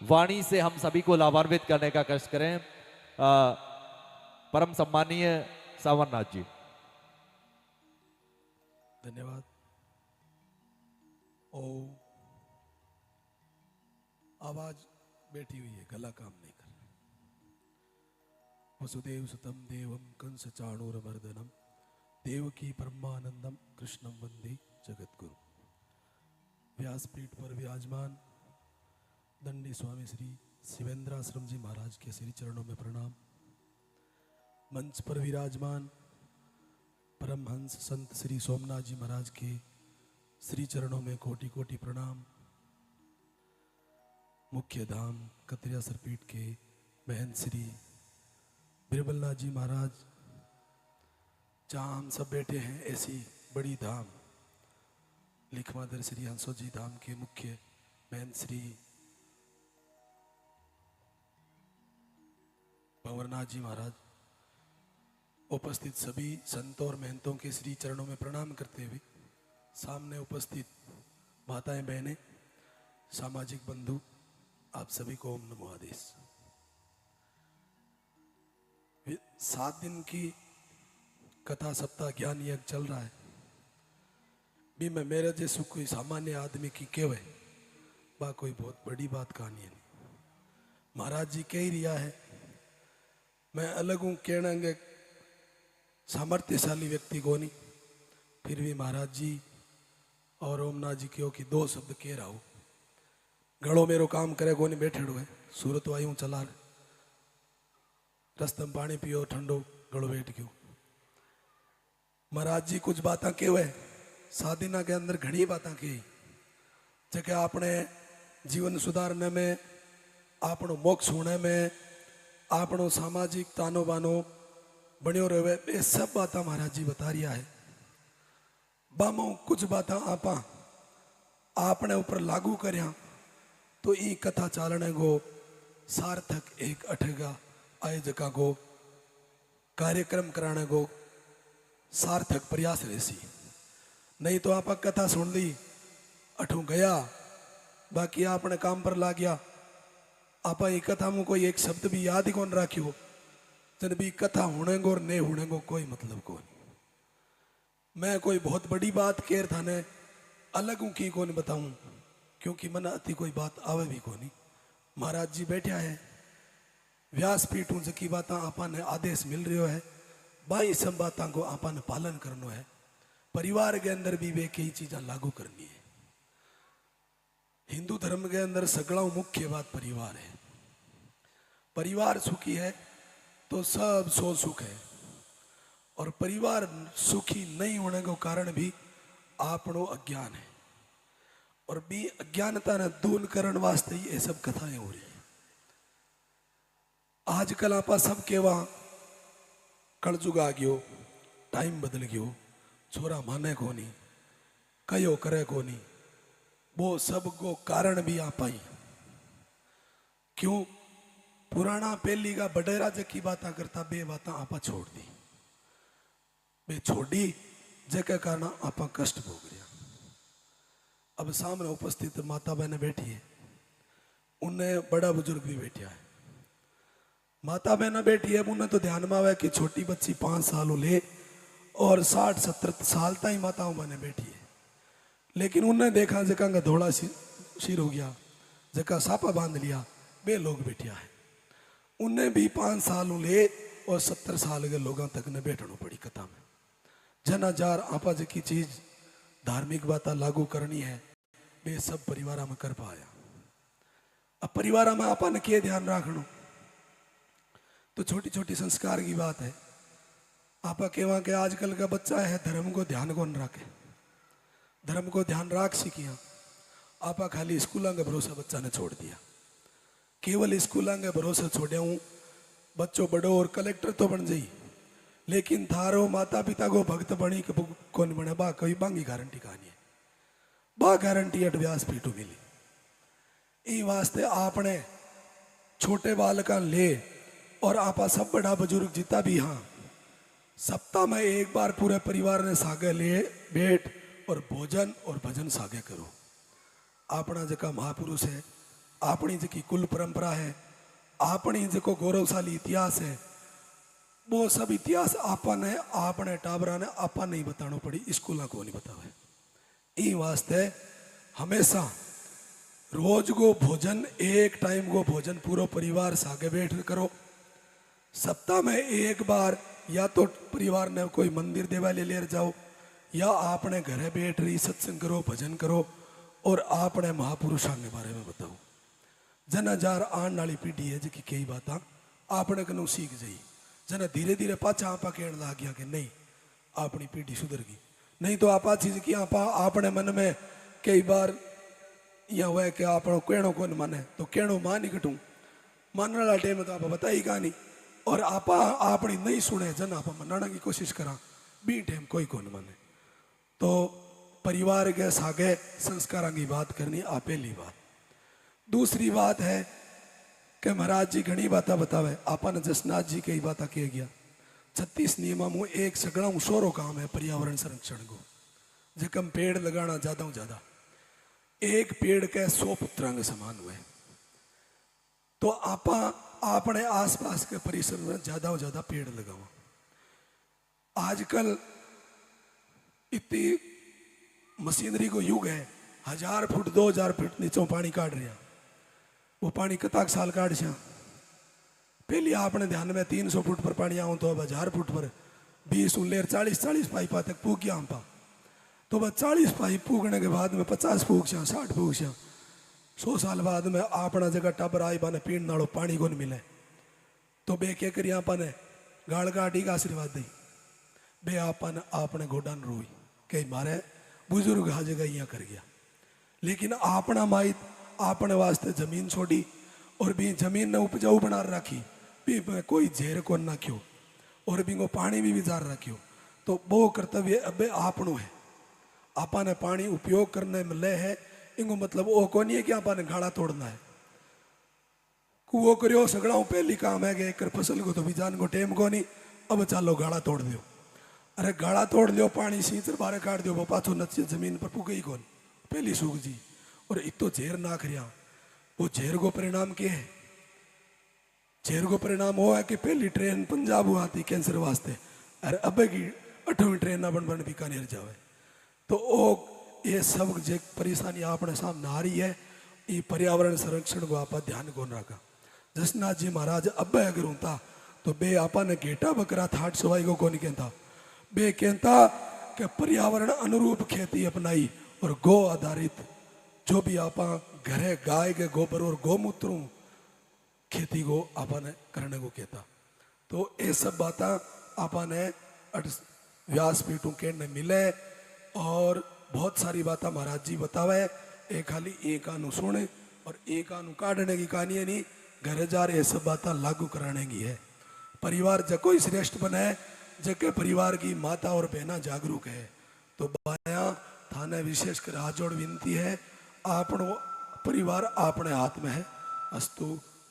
वाणी से हम सभी को लाभान्वित करने का कष्ट करें। परम सम्मानीय सावरनाथ जी। धन्यवाद। ओ आवाज बैठी हुई है, गला काम नहीं कर रहा। वसुदेव सुतम देवम कंस चाणूरमर्दनम देवकी परमानंदम कृष्णम वंदे जगतगुरु। व्यासपीठ पर विराजमान दंडी स्वामी श्री शिवेंद्राश्रम जी महाराज के श्री चरणों में प्रणाम। मंच पर विराजमान परमहंस संत श्री सोमनाथ जी महाराज के श्री चरणों में कोटि कोटि प्रणाम। मुख्य धाम कतरिया सरपीठ के महंत श्री बिरबलनाथ जी महाराज, जहाँ हम सब बैठे हैं ऐसी बड़ी धाम लिखमादर श्री हंसो जी धाम के मुख्य महंत श्री भंवरनाथ जी महाराज, उपस्थित सभी संतों और महंतों के श्री चरणों में प्रणाम करते हुए सामने उपस्थित माताएं बहनें सामाजिक बंधु, आप सभी को ओम नमो आदेश। 7 दिन की कथा सप्ताह ज्ञान यज्ञ चल रहा है। भी मैं मेरे जैसे कोई सामान्य आदमी की केवे बा कोई बहुत बड़ी बात कहानी है। महाराज जी कह ही रिया है, मैं अलग हूं कहने सामर्थ्यशाली व्यक्ति को नहीं, फिर भी महाराज जी और ओमनाथ जी क्यों कि 2 शब्द कह रहा हूं। गड़ो मेरो काम करे को नहीं, बैठे है सूरत वायु चला रस्तम पानी पियो ठंडो गड़ो बैठ गयो। महाराज जी कुछ बातें क्यों है साधना के अंदर घनी बातें कही जगह अपने जीवन सुधारने में, आपनो मोक्ष होने में, आपनो सामाजिक तानो बानो बनियो रहे, ये सब बातें महाराज जी बता रिया है। बामो कुछ बातें आपा आपने ऊपर लागू करया तो ई कथा चालने को सार्थक एक अठेगा आयोजका को कार्यक्रम कराने को सार्थक प्रयास रहसी। नहीं तो आप कथा सुन ली अठू गया, बाकी आपने काम पर ला गया, आप ये कथा में कोई एक शब्द भी याद ही कौन राख्यो, जन भी कथा होने को और नहीं होने को कोई मतलब को नहीं। मैं कोई बहुत बड़ी बात केर थाने अलग हूं की कौन बताऊं, क्योंकि मन अति कोई बात आवे भी को नहीं। महाराज जी बैठा है व्यासपीठ हूं जकी बातें आपा ने आदेश मिल रही है, बाई सब बातों को आपा ने पालन करना है। परिवार के अंदर भी वे कई चीजें लागू करनी है। हिंदू धर्म के अंदर सगला मुख्य बात परिवार है। परिवार सुखी है तो सब सो सुख है, और परिवार सुखी नहीं होने का कारण भी आपनो अज्ञान है, और भी अज्ञानता ने दूर करने वास्ते ये सब कथाएं हो रही है। आजकल आप सब केवा कलजुग आ गयो, टाइम बदल गयो, छोरा माने को नहीं, कयो करे को नहीं, वो सब को कारण भी आप ही। क्यों पुराना पहली का बडेरा जकी बातें करता बे बातें आपा छोड़ दी, बे छोड़ी जके कारण आपा कष्ट भोग रहा। अब सामने उपस्थित माता बहने बैठी है, उन्हें बड़ा बुजुर्ग भी बैठा है। माता बहना बैठी है, उन्हें तो ध्यान में आवे कि छोटी बच्ची 5 साल ले और 60-70 साल तक माताओं बने बैठी है, लेकिन उन्हें देखा जका का धोड़ा सिर हो गया, जका सापा बांध लिया, वे लोग बैठा है। उन्हें भी 5 साल ले और 70 साल के लोगों तक ने बैठना पड़ी कथा में। जना जार आपा जकी चीज धार्मिक बात लागू करनी है वे सब परिवार में कर पाया। अब परिवार में आपा ने क्या ध्यान रखना, तो छोटी छोटी संस्कार की बात है। आपा कहवा के आजकल का बच्चा है धर्म को ध्यान कौन रखे, धर्म को ध्यान राख सीखिया। आपा खाली स्कूलों के भरोसा बच्चा ने छोड़ दिया, केवल स्कूलों के भरोसे छोड़े हूँ बच्चों बड़ो और कलेक्टर तो बन जाई, लेकिन थारो माता पिता को भक्त बनी कौन बने बा कभी बांगी गारंटी कहानी है, बा गारंटी अट व्यासपीठ मिली। ई वास्ते आपने छोटे बालका ले और आपा सब बड़ा बुजुर्ग जितना भी, हाँ सप्ताह में एक बार पूरे परिवार ने सागे ले बैठ और भोजन और भजन सागे करो। अपना जका महापुरुष है अपनी जी कुल परंपरा है, अपनी जो गौरवशाली इतिहास है, वो सब इतिहास आपने अपने टाबरा ने आपा नहीं बताना पड़ी, स्कूल को नहीं बतावे। ई वास्ते हमेशा रोज को भोजन, एक टाइम को भोजन पूरा परिवार सागे बैठ करो। सप्ताह में एक बार या तो परिवार ने कोई मंदिर देवालय ले जाओ, या आपने घरे बैठ रही सत्संग करो, भजन करो और आपने महापुरुषों के बारे में बताओ। जना जार आने वाली पीढ़ी है जी कई बात आपने कनु सीख जाई, जना धीरे धीरे पाछा आपा कहने लग गया कि नहीं अपनी पीढ़ी सुधर गई। नहीं तो आपा चीज की आपा अपने मन में कई बार यह हुआ कि आप कहणो कौन माने तो कहणो मान ही कटू, मानने वाला टाइम तो आप बताई कहानी और आपा अपनी नहीं सुने, जन आप मनाने की कोशिश करा बी टाइम कोई कौन माने। तो परिवार के सागे संस्कारों की बात करनी आ पहली बात। दूसरी बात है कि महाराज जी घनी बातें बतावे, आपने जसनाथ जी कई बातें कह गया। 36 नियमों में एक सगड़ा सोरो काम है पर्यावरण संरक्षण को, जकम पेड़ लगाना ज्यादा ज्यादा, एक पेड़ के 100 पुत्रां के समान हुए। तो आपा अपने आसपास के परिसर में ज्यादा ज्यादा पेड़ लगाओ। आजकल इतनी मशीनरी को युग है, 1000 फुट 2000 फुट नीचों पानी काट रहा, वो पानी कताक साल काट छा। पहले आपने ध्यान में 300 फुट पर पानी आऊं तो अब 1000 फुट पर 20 उल्लेर 40 पाइपा तक पूग गया हम पा। तो बस 40 पाइप पूगने के बाद में 50 पूग छा, 60 पूग छा, 100 साल बाद में अपना जगह टबर आई बाने पीण नालो पानी को मिले। तो बे क्या करिया आपने गाड़ गाड़ी का आशीर्वाद दी, बे आपने आपने गोडान रोई कई मारे बुजुर्ग हा जगह यहाँ कर गया। लेकिन अपना माइत अपने वास्ते जमीन छोड़ी और भी जमीन ने उपजाऊ बना रखी, भी कोई झेर को नाख्यो और भी को पानी भी जार रखियो। तो वो कर्तव्य अब आपनो है, आपने पानी उपयोग करने में ले है, इनको मतलब वो को नहीं है कि आपने गाड़ा तोड़ना है। कुओ करियो सगड़ा पहली काम है कि एक फसल को तो बीजान को टेम को नहीं, अब चलो गाड़ा तोड़ दियो। अरे गाड़ा तोड़ लियो, पानी सींचर बारे काट दियो, वो पाछो नच जमीन पर पुगे ही कौन, पहली सूख जी। और इतो झेर ना खरिया, वो झेर को परिणाम क्या है? झेर को परिणाम वो है कि पहली ट्रेन पंजाब हुआ थी कैंसर वास्ते, अरे अब की 8वीं ट्रेन ना बन बन बीकानेर जावे। तो वो ये सब जो परेशानी अपने सामने आ रही है, ये पर्यावरण संरक्षण को आप ध्यान कौन रखा। जसनाथ जी महाराज अब अगर होता तो बे आपा ने घेटा बकरा थाट सवाई को कौन कहता, बे कहता कि पर्यावरण अनुरूप खेती अपनाई और गौ आधारित जो भी आपा घरे गाय के गोबर और गौमूत्रों खेती को आपने करने को कहता। तो ये सब बातें आपने व्यासपीठों के ने मिले और बहुत सारी बातें महाराज जी बतावे। एक खाली एक आनु सुने और एक आनु काटने की कहानी है नहीं, घर जा रहे सब बातें लागू कराने की है। परिवार जको ही श्रेष्ठ बने, जके परिवार की माता और बहना जागरूक है। तो बाया थाने विशेषकर हाथ जोड़ विनती है, आपनो परिवार अपने हाथ में है। अस्तु,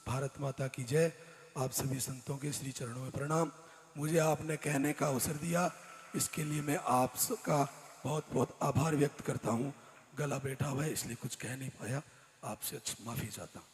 भारत माता की जय। आप सभी संतों के श्री चरणों में प्रणाम। मुझे आपने कहने का अवसर दिया, इसके लिए मैं आप सबका बहुत बहुत आभार व्यक्त करता हूँ। गला बैठा हुआ है इसलिए कुछ कह नहीं पाया, आपसे माफ़ी चाहता हूँ।